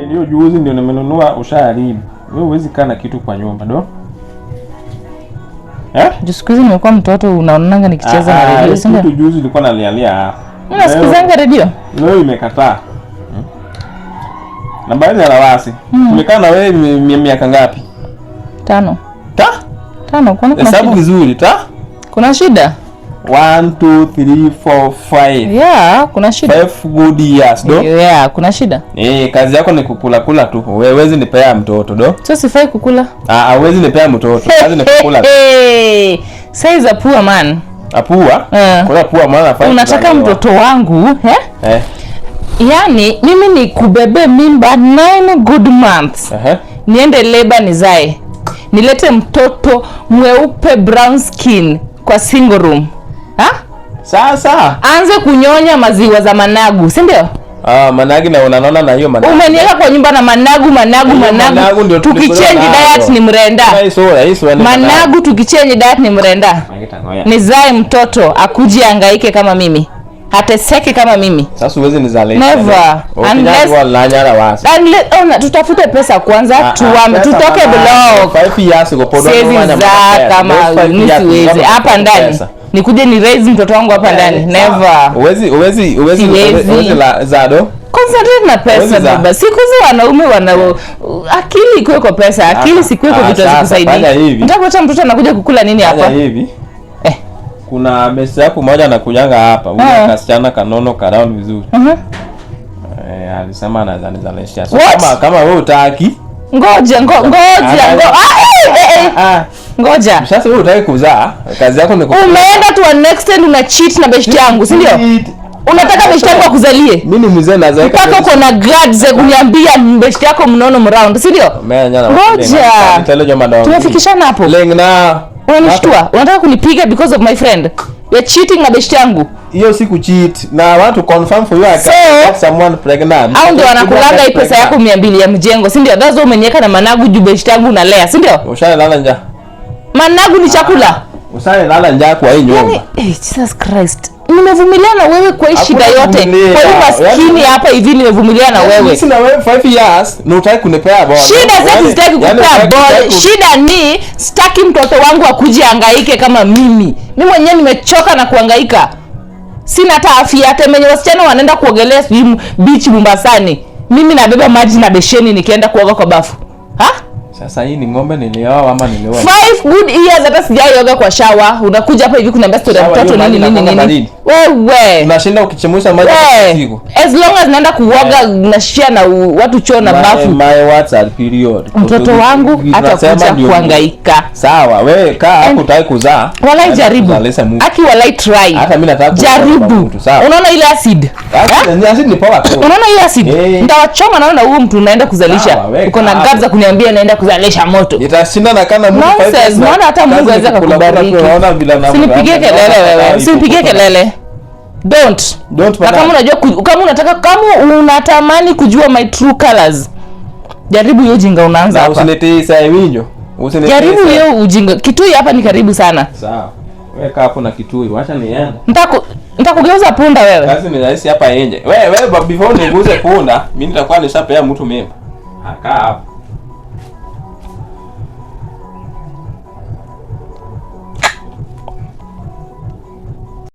Hiyo juzi ndio nimenunua, ushaharibu. Wewe huwezi kaa na kitu kwa nyumba, ndo? Siku hizi nimekuwa mtoto, unaonanga nikicheza na redio, si ndio? Kitu juzi nilikuwa nalialia hapa. Unasikizanga redio? Leo imekataa. Na baadhi ya rawasi. Tumekaa na wewe miaka ngapi? 5. 5, kuna hesabu vizuri, kuna shida? 1 2 3 4 5. Yeah, kuna shida. 5 good years, do? Yeah, kuna shida. Kazi yako ni kukula tu. Wewe huwezi nipea mtoto, do? Sio sifai kukula. Huwezi nipea mtoto. Kazi ni kukula tu. Say is a poor man. A poor? Kuna poor man afanye. Unataka mtoto wangu, Yaani mimi ni kubebe mimba 9 good months. Niende labor nizae. Nilete mtoto mweupe brown skin kwa single room. Sasa anze kunyonya maziwa za managu, si ndio? Managi na unaona na hiyo managu. Umeniweka kwa nyumba na managu. Tukichange diet ni mrenda. Managu tukichange diet ni mrenda. Nizae mtoto akuje hangaike kama mimi. Ateseke kama mimi. Sasa uweze nizalisha. Never. Unless tutafute pesa kwanza, tutoke blog. 5 years ago podo kama nisiweze hapa ndani. Nikuje ni raise mtoto wangu hapa ndani. Never. Uwezi la zado. Concentrate na pesa baba. Siku hizi wanaume akili iko kwa pesa. Akili siku iko vitu zikusaidia. Nitakuacha mtoto anakuja kukula nini hapa? Hivi. Kuna mesi yako moja anakujanga hapa. Ule kasichana kanono karaoni vizuri. Alisema anazalizha. Kama wewe utaki. Ngoja. Sasa wewe utaki kuzaa, kazi yako ni umeenda to an extent una cheat na best yangu, si ndio? Unataka best yangu akuzalie? Mimi ni mzee na zaika. Mpaka uko na guards za kuniambia best yako mnono mround, si ndio? Ngoja. Tumefikishana hapo. Lengna. Unanishtua? Unataka kunipiga because of my friend? You're cheating na best yangu. Hiyo si kucheat. Na want to confirm for you I can someone pregnant. Au ndio wanakulanga hii pesa yako 200 ya mjengo, si ndio? That's umeniweka na managu juu best yangu unalea, si ndio? Ushalala njaa. Managu ni chakula. Ushalala njaa kwa hii nyumba. Jesus Christ. Nimevumilia na wewe kwa hii shida yote. Kwa hiyo maskini hapa hivi nimevumilia na wewe. Sisi na wewe 5 years na utaki kunipea ball. Shida zetu sitaki kukupea ball. Shida ni sitaki mtoto wangu akuje hangaike kama mimi. Mimi mwenyewe nimechoka na kuhangaika. Sina hata afya, hata mwenye wasichana wanaenda kuogelea beach Mombasani. Mimi nabeba maji na besheni nikienda kuoga kwa bafu. Sasa hii ni ng'ombe nilioa ama nilioa? 5 good years hata sijaioga kwa shower. Unakuja hapa hivi kuna story ya mtoto nini. Wewe unashinda ukichemusha maji usiku. As long as naenda kuoga na share na watu choo na bafu. My words are period. Mtoto wangu atakuja kuhangaika. Sawa, wewe kaa hapo utaki kuzaa. Walai jaribu. Aki walai try. Hata mimi nataka jaribu. Unaona ile acid? Acid ni power tu. Unaona ile acid? Nitawachoma naona huo mtu unaenda kuzalisha. Uko na gaps za kuniambia naenda kuzalisha moto. Nitashinda na kana Mungu 5 years. Maana hata Mungu anaweza kukubariki. Usinipigie kelele wewe. Usinipigie kelele. Don't. Na kama unajua kama unataka kama unatamani kujua my true colors. Jaribu hiyo ujinga unaanza hapa. Usinitee saa winjo. Jaribu hiyo ujinga. Kitui hapa ni karibu sana. Sawa. Weka hapo na kitui. Wacha niende. Nitakugeuza punda wewe. Kazi ni rahisi hapa nje. Wewe before niguze punda, mimi nitakuwa nishapea mtu mimi. Kaa hapo.